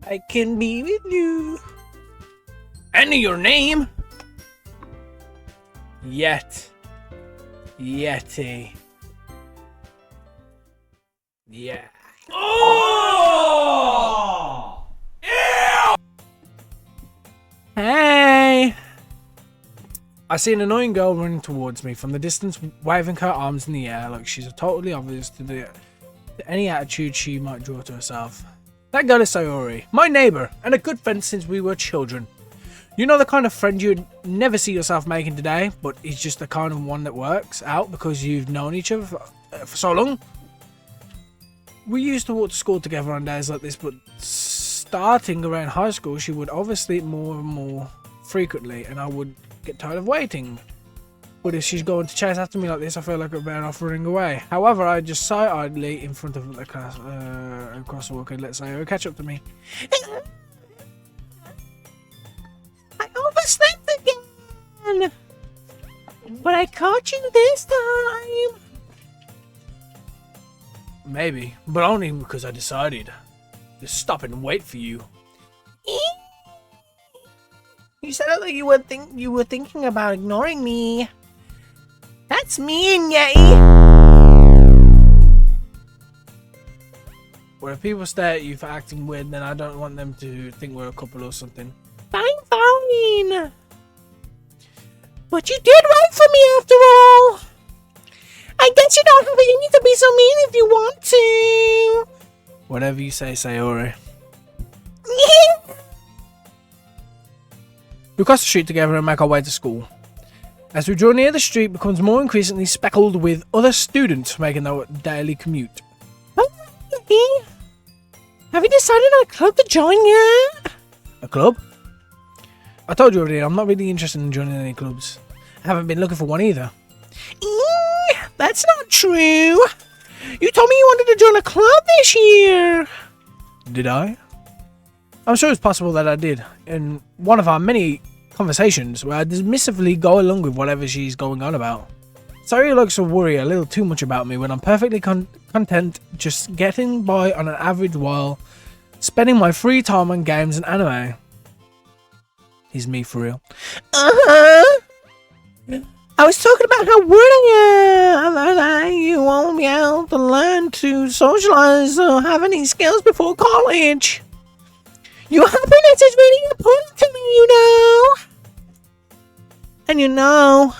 I can be with you. And your name? Yeti. Yeah. Oh! Ew! Hey! I see an annoying girl running towards me from the distance, waving her arms in the air like she's totally obvious to any attitude she might draw to herself. That girl is Sayori, my neighbour, and a good friend since we were children. You know the kind of friend you'd never see yourself making today, but he's just the kind of one that works out because you've known each other for so long? We used to walk to school together on days like this, but starting around high school, she would obviously more and more frequently, and I would get tired of waiting. But if she's going to chase after me like this, I feel like I'm better off running away. However, I just sigh idly in front of the class, across the walk and let Sayori catch up to me. I overslept again, but I caught you this time. Maybe, but only because I decided to stop and wait for you. You said it like you were thinking about ignoring me. That's mean, Yeti. Well, if people stare at you for acting weird, then I don't want them to think we're a couple or something. Fine. But you did wait for me after all. I guess you don't have any to be so mean if you want to. Whatever you say, Sayori. We cross the street together and make our way to school. As we draw near, the street becomes more increasingly speckled with other students making their daily commute. Have you decided on a club to join yet? A club? I told you already, I'm not really interested in joining any clubs. I haven't been looking for one either. That's not true. You told me you wanted to join a club this year. Did I? I'm sure it's possible that I did. In one of our many conversations where I dismissively go along with whatever she's going on about. Sayori likes to worry a little too much about me when I'm perfectly content just getting by on an average while spending my free time on games and anime. He's me for real. I was talking about how worried I am that you won't be able to learn to socialize or have any skills before college. Your happiness is really important to me, you know.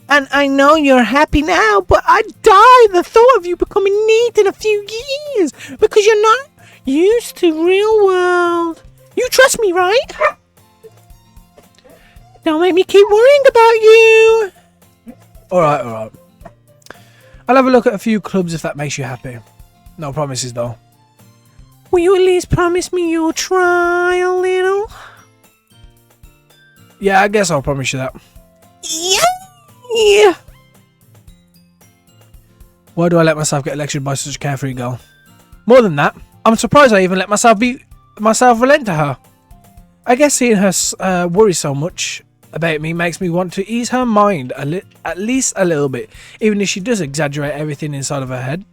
And I know you're happy now, but I'd die at the thought of you becoming neat in a few years because you're not used to real world. You trust me, right? Don't make me keep worrying about you. Alright. I'll have a look at a few clubs if that makes you happy. No promises though. Will you at least promise me you'll try a little? Yeah, I guess I'll promise you that. Yeah. Why do I let myself get lectured by such a carefree girl? More than that, I'm surprised I even let myself relent to her. I guess seeing her worry so much about me makes me want to ease her mind at least a little bit, even if she does exaggerate everything inside of her head.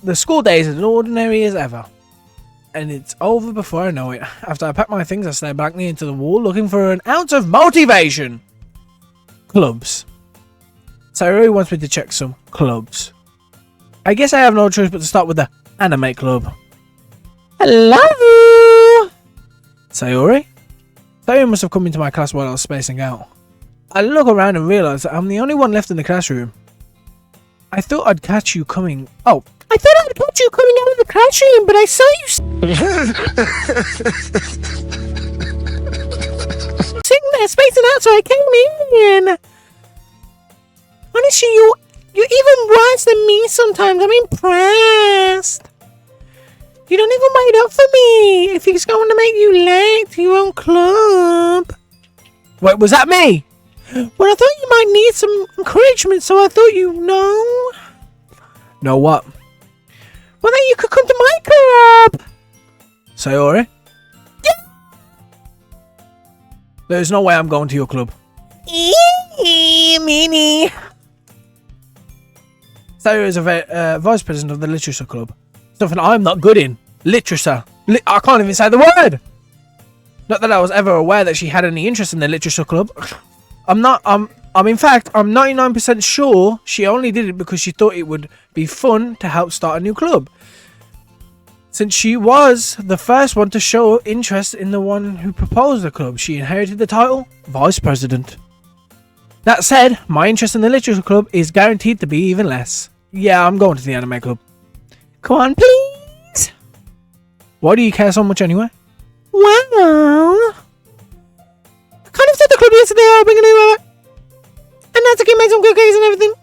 The school day is as ordinary as ever, and it's over before I know it. After I pack my things, I stare blankly into the wall, looking for an ounce of motivation. Clubs. Sayori wants me to check some clubs. I guess I have no choice but to start with the anime club. Hello! Sayori? Sayori must have come into my class while I was spacing out. I look around and realise that I'm the only one left in the classroom. I thought I'd catch you coming... Oh, I thought I'd catch you coming out of the classroom, but I saw you sitting there spacing out, so I came in. Honestly, you're even worse than me sometimes. I'm impressed. You don't even wait up for me if he's going to make you late to your own club. Wait, was that me? Well, I thought you might need some encouragement, so I thought you know. Know what? Well, then you could come to my club. Sayori? Yeah. There's no way I'm going to your club. Meanie. Sayori is a vice president of the literature club. Something I'm not good in. Literature. I can't even say the word. Not that I was ever aware that she had any interest in the literature club. In fact, I'm 99% sure she only did it because she thought it would be fun to help start a new club. Since she was the first one to show interest in the one who proposed the club, she inherited the title Vice President. That said, my interest in the literature club is guaranteed to be even less. Yeah, I'm going to the anime club. Come on, please. Why do you care so much anyway? Well, I kind of said the club yesterday. I'll bring it over. And Natsuki made some cookies and everything.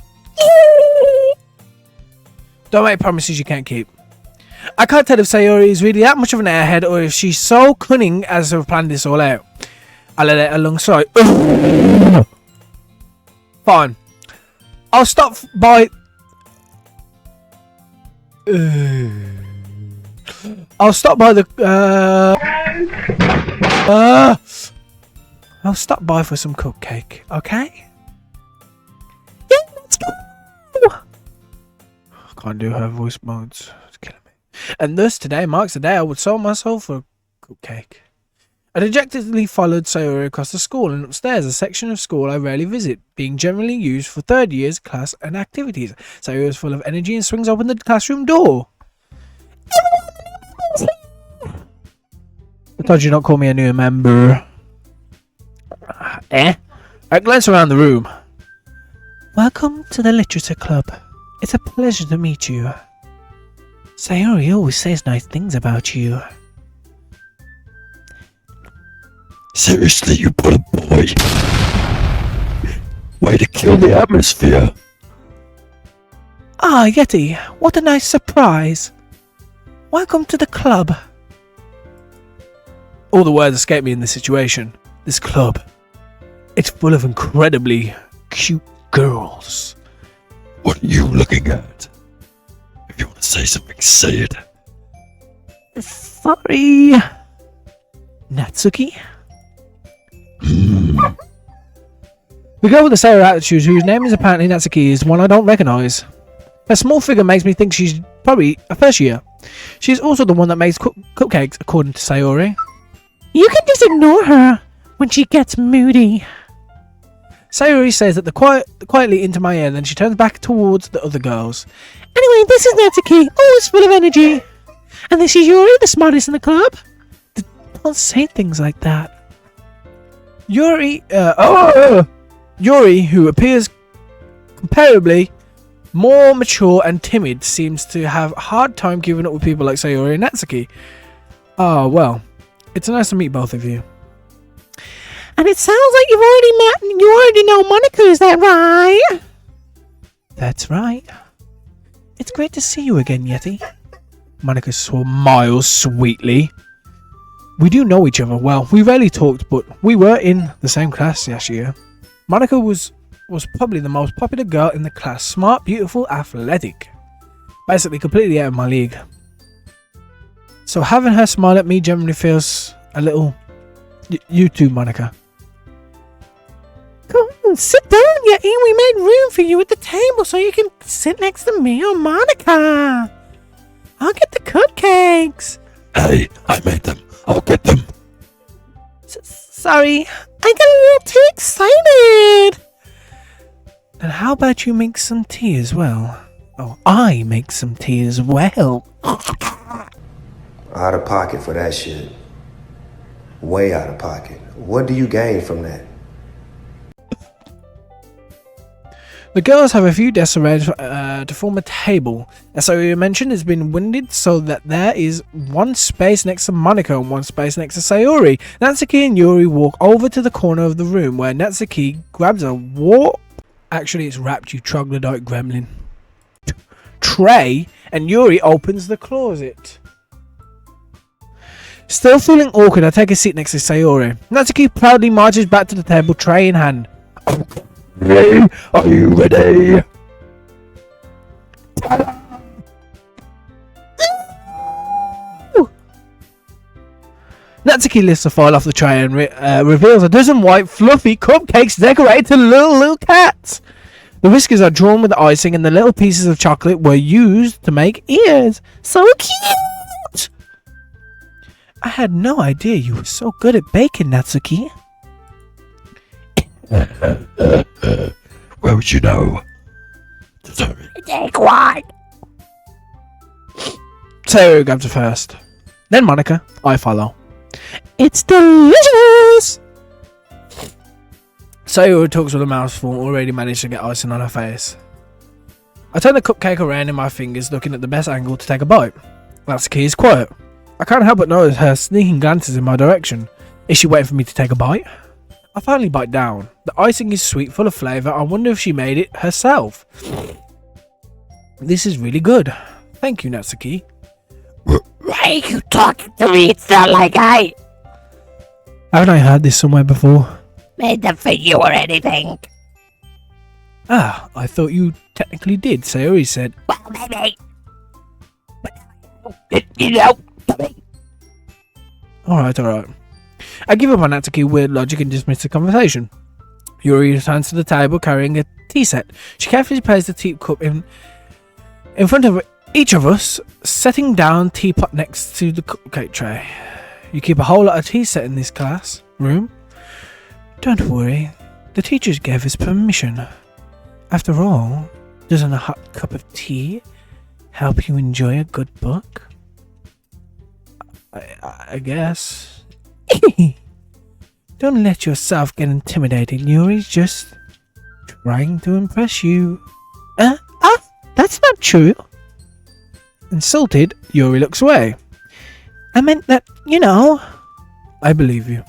Don't make promises you can't keep. I can't tell if Sayori is really that much of an airhead or if she's so cunning as to have planned this all out. I'll let it alongside. Fine. I'll stop by... I'll stop by the... I'll stop by for some cupcake, okay? Yeah, let's go! I can't do her voice modes. It's killing me. And thus, today marks the day I would sell my soul for a cupcake. I dejectedly followed Sayori across the school and upstairs, a section of school I rarely visit, being generally used for third years class and activities. Sayori is full of energy and swings open the classroom door. I told you not call me a new member. I glance around the room. Welcome to the literature club. It's a pleasure to meet you. Sayori always says nice things about you. Seriously, you put a boy. Way to kill the atmosphere. Ah, Yeti, what a nice surprise. Welcome to the club. All the words escape me in this situation. This club. It's full of incredibly cute girls. What are you looking at? If you want to say something, say it. Sorry. Natsuki? The girl with the sailor attitude, whose name is apparently Natsuki, is one I don't recognise. Her small figure makes me think she's probably a first year. She's also the one that makes cupcakes, according to Sayori. You can just ignore her when she gets moody. Sayori says that quietly into my ear, then she turns back towards the other girls. Anyway, this is Natsuki, always full of energy. And this is Yuri, the smartest in the club. Don't say things like that. Yuri, who appears comparably more mature and timid, seems to have a hard time keeping up with people like Sayori and Natsuki. Oh, well, it's nice to meet both of you. And it sounds like you already know Monica, is that right? That's right. It's great to see you again, Yeti. Monica smiles sweetly. We do know each other well. We rarely talked, but we were in the same class last year. Monica was probably the most popular girl in the class. Smart, beautiful, athletic. Basically completely out of my league. So having her smile at me generally feels a little... You too, Monica. Come on, sit down, Yeti. We made room for you at the table so you can sit next to me or Monica. I'll get the cupcakes. Hey, I made them. I'll get them. Sorry, I got a little too excited. And how about you make some tea as well? Oh, I make some tea as well. Out of pocket for that shit. Way out of pocket. What do you gain from that? The girls have a few desks arranged to form a table. As I mentioned, it's been winded so that there is one space next to Monica and one space next to Sayori. Natsuki and Yuri walk over to the corner of the room where Natsuki grabs a Actually, it's wrapped, you troglodyte gremlin. Tray, and Yuri opens the closet. Still feeling awkward, I take a seat next to Sayori. Natsuki proudly marches back to the table, tray in hand. Ready? Are you ready? Natsuki lifts the file off the tray and reveals a dozen white, fluffy cupcakes decorated to little cats. The whiskers are drawn with icing and the little pieces of chocolate were used to make ears. So cute! I had no idea you were so good at baking, Natsuki. Where would you know? Take one. Sayori grabs it first. Then Monica. I follow. It's delicious! Sayori talks with a mouthful, already managed to get icing on her face. I turn the cupcake around in my fingers, looking at the best angle to take a bite. Natsuki is quiet. I can't help but notice her sneaking glances in my direction. Is she waiting for me to take a bite? I finally bite down. The icing is sweet, full of flavour. I wonder if she made it herself. This is really good. Thank you, Natsuki. Why are you talking to me? It's not like I Haven't I heard this somewhere before? made them for you or anything. Ah, I thought you technically did, Sayori said. Well, maybe. You know, Alright. I give up on Natsuki weird logic and dismiss the conversation. Yuri returns to the table carrying a tea set. She carefully places the teacup in front of each of us, setting down teapot next to the cupcake tray. You keep a whole lot of tea set in this room. Don't worry, the teachers gave us permission. After all, doesn't a hot cup of tea help you enjoy a good book? I guess. Don't let yourself get intimidated. Yuri's just trying to impress you. That's not true. Insulted, Yuri looks away. I meant that, you know. I believe you.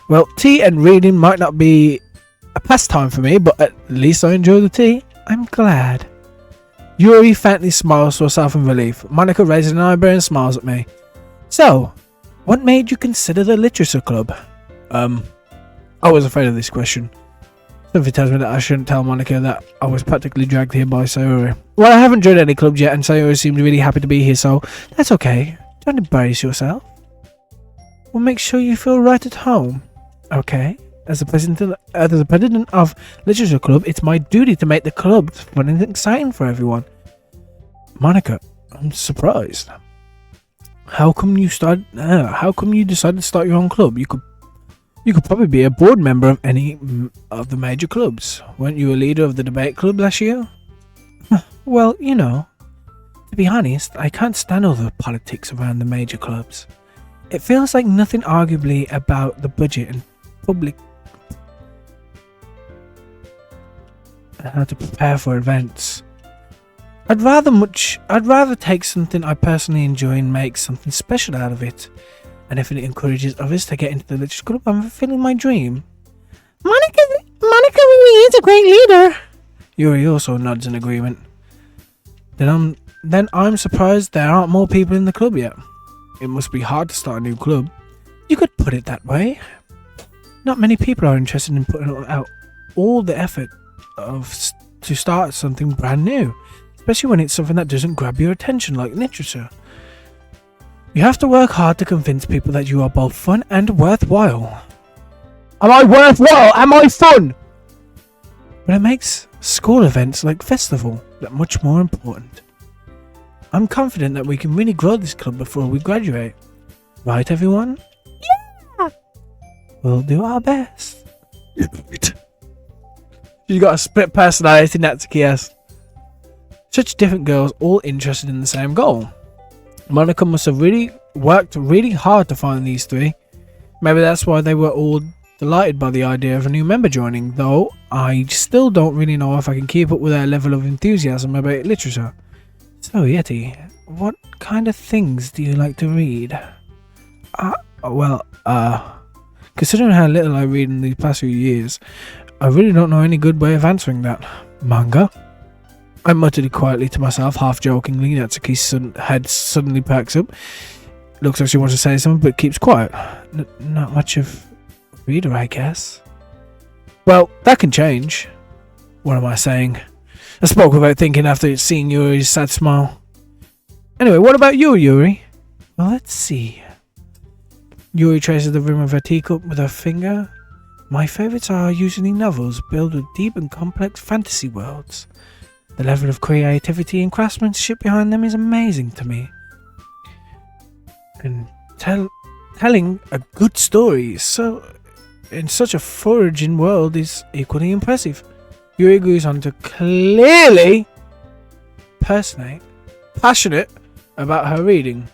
Well, tea and reading might not be a pastime for me, but at least I enjoy the tea. I'm glad. Yuri faintly smiles to herself in relief. Monica raises an eyebrow and smiles at me. So, what made you consider the literature club? I was afraid of this question. Something tells me that I shouldn't tell Monica that I was practically dragged here by Sayori. Well, I haven't joined any clubs yet, and Sayori seems really happy to be here, so that's okay. Don't embarrass yourself. We'll make sure you feel right at home. Okay? As the president of Literature Club, it's my duty to make the club fun and exciting for everyone. Monica, I'm surprised. How come you decided to start your own club? You could probably be a board member of any of the major clubs. Weren't you a leader of the debate club last year? Well, you know, to be honest, I can't stand all the politics around the major clubs. It feels like nothing arguably about the budget and public and how to prepare for events. I'd rather take something I personally enjoy and make something special out of it. And if it encourages others to get into the literature club, I'm fulfilling my dream. Monica really is a great leader. Yuri also nods in agreement. Then I'm surprised there aren't more people in the club yet. It must be hard to start a new club. You could put it that way. Not many people are interested in putting out all the effort to start something brand new, especially when it's something that doesn't grab your attention like literature. You have to work hard to convince people that you are both fun and worthwhile. Am I worthwhile? Am I fun? But it makes school events like festival that much more important. I'm confident that we can really grow this club before we graduate. Right, everyone? Yeah! We'll do our best. You're right. She's got a split personality, Natsuki has. Such different girls, all interested in the same goal. Monica must have worked really hard to find these three. Maybe that's why they were all delighted by the idea of a new member joining, though I still don't really know if I can keep up with their level of enthusiasm about literature. So, Yeti, what kind of things do you like to read? Considering how little I read in the past few years, I really don't know any good way of answering that. Manga? I muttered quietly to myself, half jokingly. Natsuki's head suddenly perks up. Looks like she wants to say something, but keeps quiet. Not much of a reader, I guess. Well, that can change. What am I saying? I spoke without thinking after seeing Yuri's sad smile. Anyway, what about you, Yuri? Well, let's see. Yuri traces the rim of her teacup with her finger. My favourites are usually novels built with deep and complex fantasy worlds. The level of creativity and craftsmanship behind them is amazing to me. And telling a good story in such a foraging world is equally impressive. Yuri goes on to clearly passionate about her reading.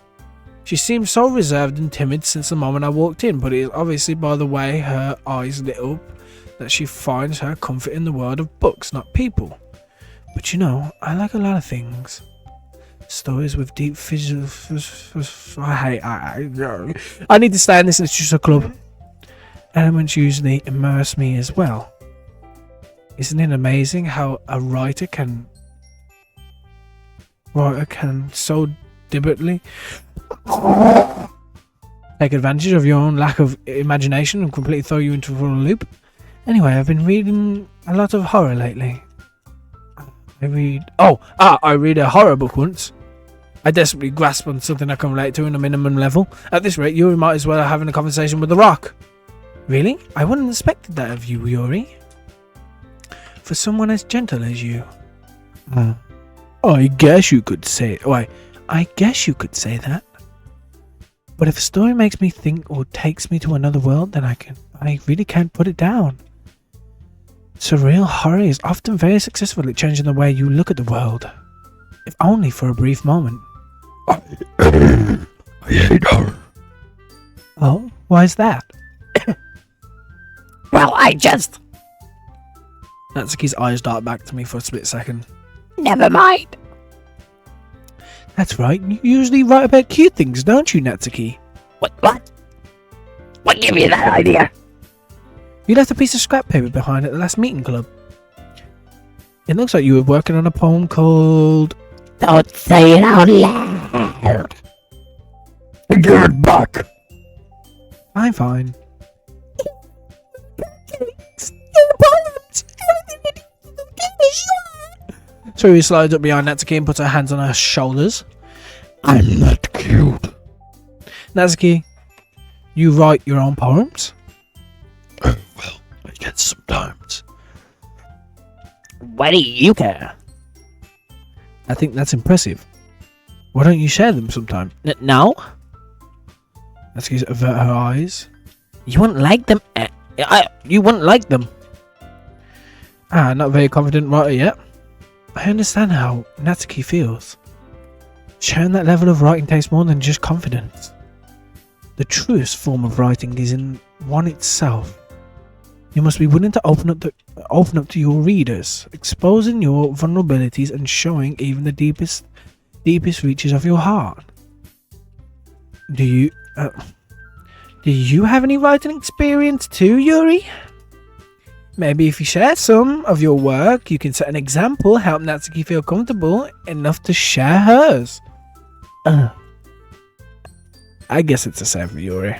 She seems so reserved and timid since the moment I walked in, but it is obviously by the way her eyes lit up that she finds her comfort in the world of books, not people. But you know, I like a lot of things. Stories with deep physical... I need to stay in this literature club. Elements usually immerse me as well. Isn't it amazing how a writer can so deliberately take advantage of your own lack of imagination and completely throw you into a loop? Anyway, I've been reading a lot of horror lately. I read a horror book once. I desperately grasp on something I can relate to on a minimum level. At this rate, Yuri might as well have having a conversation with The Rock. Really? I wouldn't have expected that of you, Yuri. For someone as gentle as you. I guess you could say that. But if a story makes me think or takes me to another world, then I really can't put it down. Surreal horror is often very successful at changing the way you look at the world. If only for a brief moment. I hate horror. Oh, why is that? Well, I just... Natsuki's eyes dart back to me for a split second. Never mind. That's right, you usually write about cute things, don't you, Natsuki? What? What gave you that idea? You left a piece of scrap paper behind at the last meeting club. It looks like you were working on a poem called... Don't say it out loud. Give it back. Fine. So he slides up behind Natsuki and puts her hands on her shoulders. I'm not cute. Natsuki, you write your own poems? Oh, well, I guess sometimes. Why do you care? I think that's impressive. Why don't you share them sometime? No? Natsuki avert her eyes. You wouldn't like them. You wouldn't like them. Not very confident writer yet. I understand how Natsuki feels. Sharing that level of writing takes more than just confidence. The truest form of writing is in one itself. You must be willing to open up to your readers, exposing your vulnerabilities and showing even the deepest reaches of your heart. Do you have any writing experience too, Yuri? Maybe if you share some of your work, you can set an example, help Natsuki feel comfortable enough to share hers. I guess it's the same for Yuri.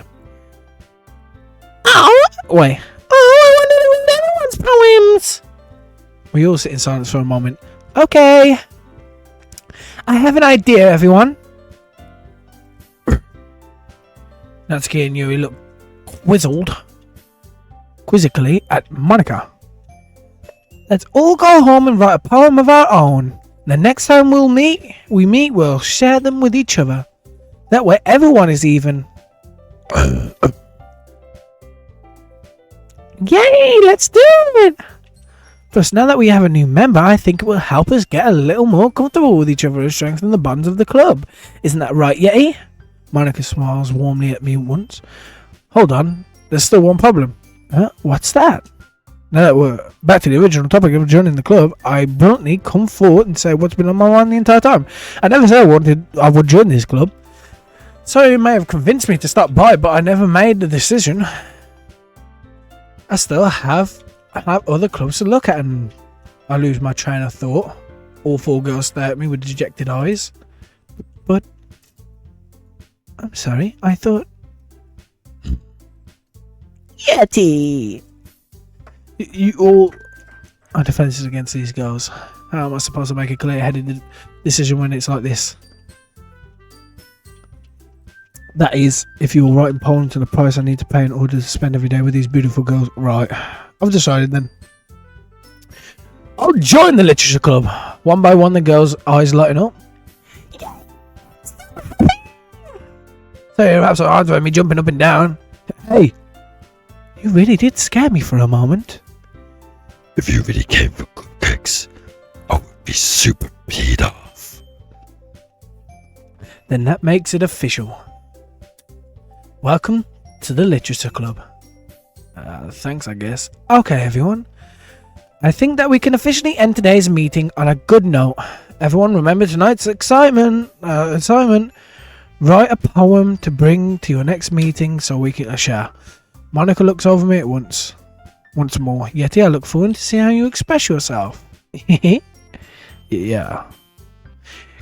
Oh! Wait. I want to know everyone's poems! We all sit in silence for a moment. Okay. I have an idea, everyone. Natsuki and Yuri look quizzically at Monica. Let's all go home and write a poem of our own. The next time we meet, we'll share them with each other. That way everyone is even. Yay, let's do it! Plus, now that we have a new member, I think it will help us get a little more comfortable with each other and strengthen the bonds of the club. Isn't that right, Yeti? Monica smiles warmly at me once. Hold on, there's still one problem. What's that? Now that we're back to the original topic of joining the club, I bluntly come forward and say what's been on my mind the entire time. I never said I would join this club. So you may have convinced me to stop by, but I never made the decision. I still have other clubs to look at, and I lose my train of thought. All four girls stare at me with dejected eyes. But I'm sorry, I thought... Yeti! You all are defenses against these girls. How am I supposed to make a clear-headed decision when it's like this? That is, if you were writing poem to the price I need to pay in order to spend every day with these beautiful girls. Right, I've decided then. I'll join the literature club. One by one, the girls' eyes lighting up. So you're absolutely hard about me jumping up and down. Hey, you really did scare me for a moment. If you really came for good kicks, I would be super peed off. Then that makes it official. Welcome to the literature club. Thanks, I guess. Okay, everyone. I think that we can officially end today's meeting on a good note. Everyone remember tonight's assignment. Write a poem to bring to your next meeting so we can share. Monica looks over me at once more. Yeti, I look forward to see how you express yourself. Yeah.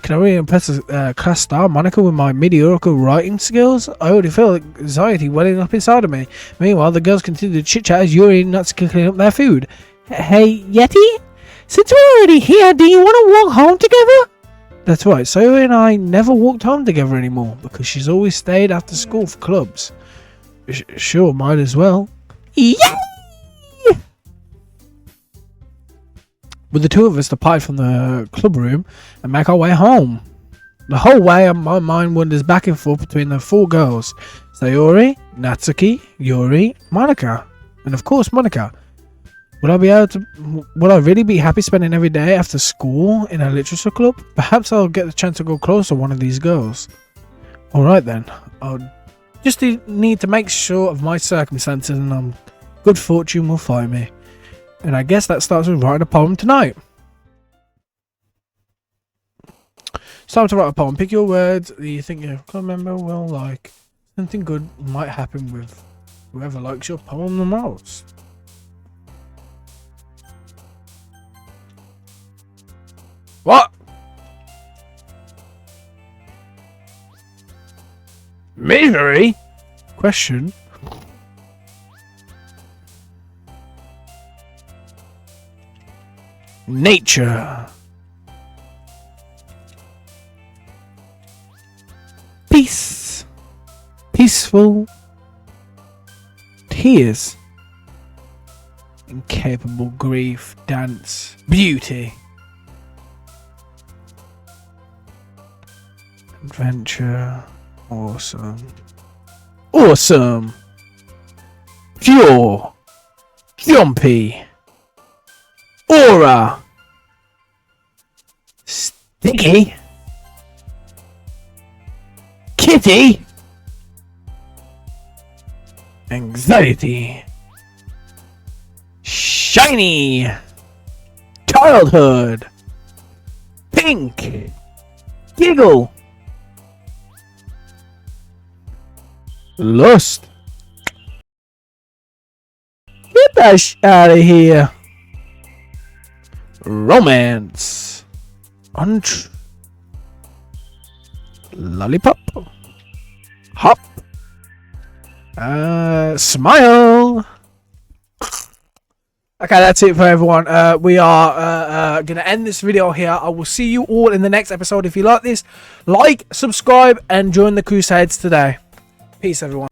Can I really impress class star Monica with my mediocre writing skills? I already feel anxiety welling up inside of me. Meanwhile, the girls continue to chit-chat as Yuri and Nuts clean up their food. Hey, Yeti? Since we're already here, do you want to walk home together? That's right, Sayori and I never walked home together anymore because she's always stayed after school for clubs. Sure, might as well. Yay! With the two of us depart from the club room and make our way home. The whole way, my mind wanders back and forth between the four girls. Sayori, Natsuki, Yuri, Monica. And of course, Monica. Would I really be happy spending every day after school in a literature club? Perhaps I'll get the chance to go close to one of these girls. Alright then. I'll just need to make sure of my circumstances and good fortune will find me. And I guess that starts with writing a poem tonight. It's time to write a poem. Pick your words that you think your club member will like. Something good might happen with whoever likes your poem the most. What? Misery? Question. Nature. Peace. Peaceful. Tears. Incapable grief. Dance. Beauty. Adventure. Awesome. Awesome. Pure. Jumpy. Aura. Sticky. Kitty. Anxiety. Shiny. Childhood. Pink. Giggle. Lust. Get that out of here. Romance. Lollipop. Hop. Smile. Okay, that's it for everyone. We are going to end this video here. I will see you all in the next episode. If you like this, like, subscribe, and join the Crusades today. Peace, everyone.